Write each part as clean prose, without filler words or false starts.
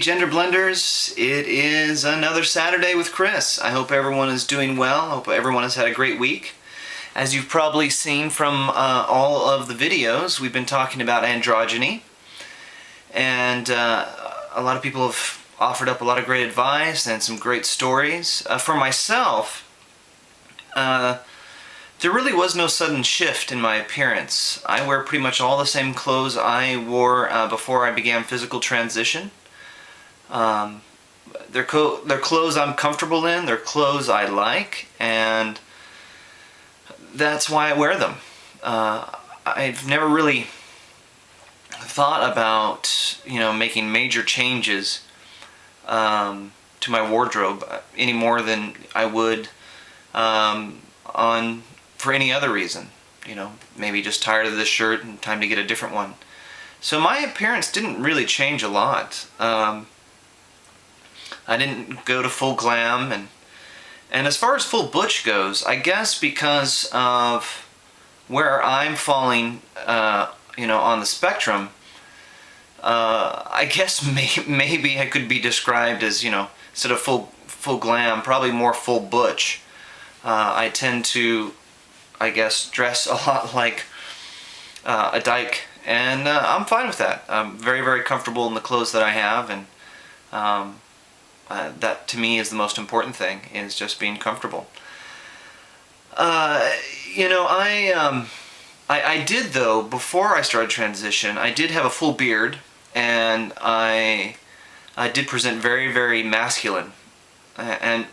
Gender Blenders. It is another Saturday with Chris. I hope everyone is doing well. I hope everyone has had a great week. As you've probably seen from all of the videos, we've been talking about androgyny. And a lot of people have offered up a lot of great advice and some great stories. For myself, there really was no sudden shift in my appearance. I wear pretty much all the same clothes I wore before I began physical transition. They're clothes I'm comfortable in, they're clothes I like, and that's why I wear them. I've never really thought about, making major changes to my wardrobe any more than I would for any other reason. Maybe just tired of this shirt and time to get a different one. So my appearance didn't really change a lot. I didn't go to full glam, and as far as full butch goes, I guess because of where I'm falling, on the spectrum, I guess maybe I could be described as, instead of full glam, probably more full butch. I tend to, I guess, dress a lot like a dyke, and I'm fine with that. I'm very, very comfortable in the clothes that I have, and that to me is the most important thing, is just being comfortable. I did, though, before I started transition, I did have a full beard, and I did present very, very masculine. And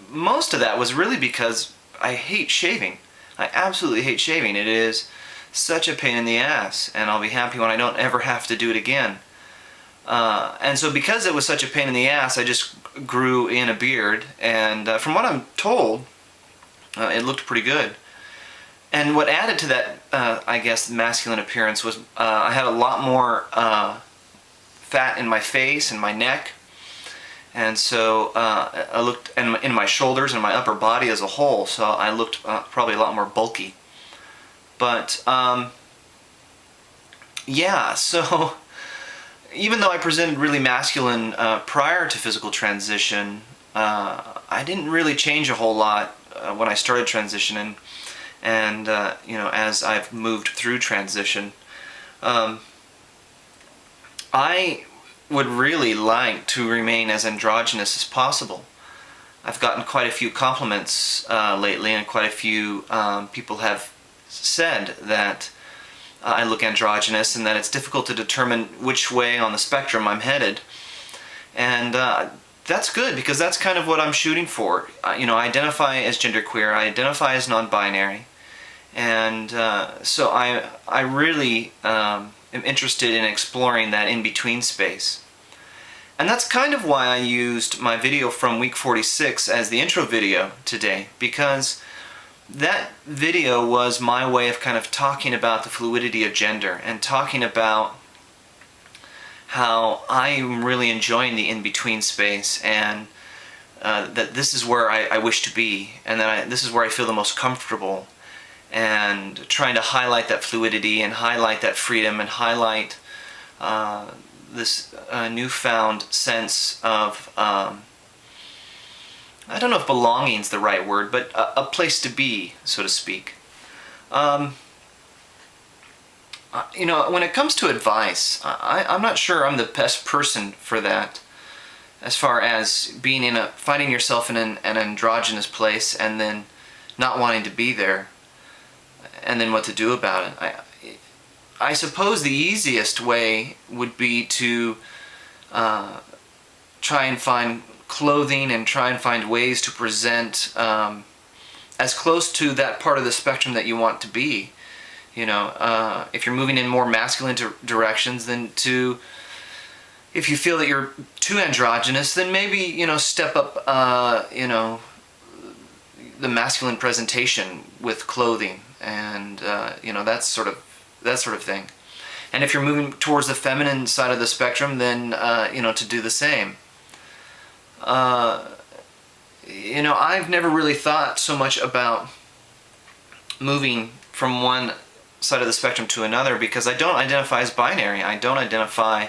most of that was really because I hate shaving. I absolutely hate shaving. It is such a pain in the ass, and I'll be happy when I don't ever have to do it again. And so because it was such a pain in the ass, I just grew in a beard, and from what I'm told, it looked pretty good. And what added to that, I guess, masculine appearance was I had a lot more fat in my face and my neck, and so I looked in my shoulders and my upper body as a whole, so I looked probably a lot more bulky. But yeah, so even though I presented really masculine prior to physical transition, I didn't really change a whole lot when I started transitioning, and as I've moved through transition. I would really like to remain as androgynous as possible. I've gotten quite a few compliments lately, and quite a few people have said that I look androgynous, and that it's difficult to determine which way on the spectrum I'm headed. And that's good, because that's kind of what I'm shooting for. I identify as genderqueer, I identify as non-binary, and so I really am interested in exploring that in-between space. And that's kind of why I used my video from week 46 as the intro video today, because that video was my way of kind of talking about the fluidity of gender, and talking about how I'm really enjoying the in-between space, and that this is where I wish to be, and that this is where I feel the most comfortable, and trying to highlight that fluidity and highlight that freedom and highlight this newfound sense of I don't know if belonging is the right word, but a place to be, so to speak. When it comes to advice, I'm not sure I'm the best person for that, as far as finding yourself in an androgynous place and then not wanting to be there, and then what to do about it. I suppose the easiest way would be to try and find clothing and try and find ways to present as close to that part of the spectrum that you want to be. If you're moving in more masculine directions, then if you feel that you're too androgynous, then maybe step up the masculine presentation with clothing, and that sort of thing. And if you're moving towards the feminine side of the spectrum, then to do the same. I've never really thought so much about moving from one side of the spectrum to another, because I don't identify as binary. I don't identify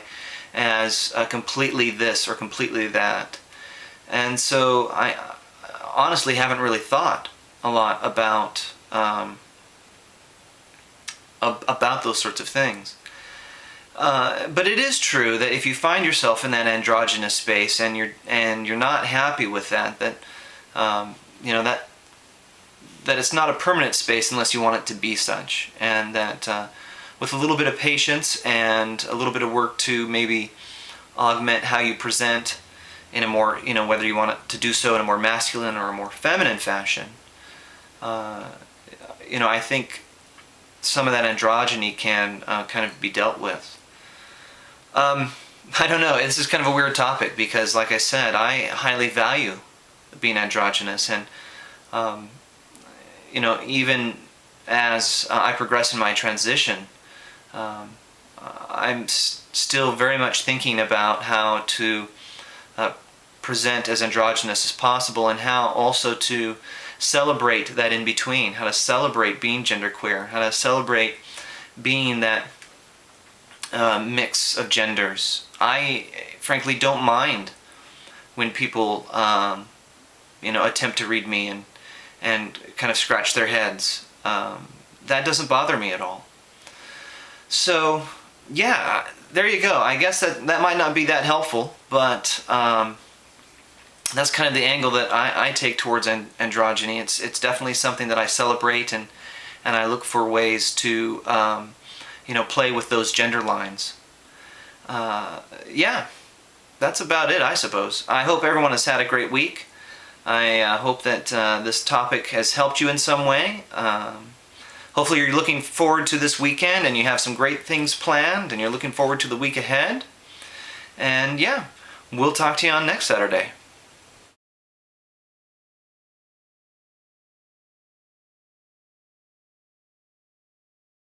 as completely this or completely that. And so I honestly haven't really thought a lot about those sorts of things. But it is true that if you find yourself in that androgynous space and you're not happy with that, you know, that it's not a permanent space unless you want it to be such, and that with a little bit of patience and a little bit of work to maybe augment how you present in a more, you know, whether you want it to do so in a more masculine or a more feminine fashion, you know, I think some of that androgyny can kind of be dealt with. I don't know, this is kind of a weird topic because, like I said, I highly value being androgynous, and you know, even as I progress in my transition, I'm still very much thinking about how to present as androgynous as possible, and how also to celebrate that in between, how to celebrate being genderqueer, how to celebrate being that mix of genders. I frankly don't mind when people you know, attempt to read me and kind of scratch their heads. That doesn't bother me at all. So yeah, there you go. I guess that might not be that helpful, but that's kind of the angle that I take towards androgyny. It's definitely something that I celebrate, and I look for ways to you know, play with those gender lines. Yeah, that's about it, I suppose. I hope everyone has had a great week. I hope that this topic has helped you in some way. Hopefully you're looking forward to this weekend and you have some great things planned and you're looking forward to the week ahead. And yeah, we'll talk to you on next Saturday.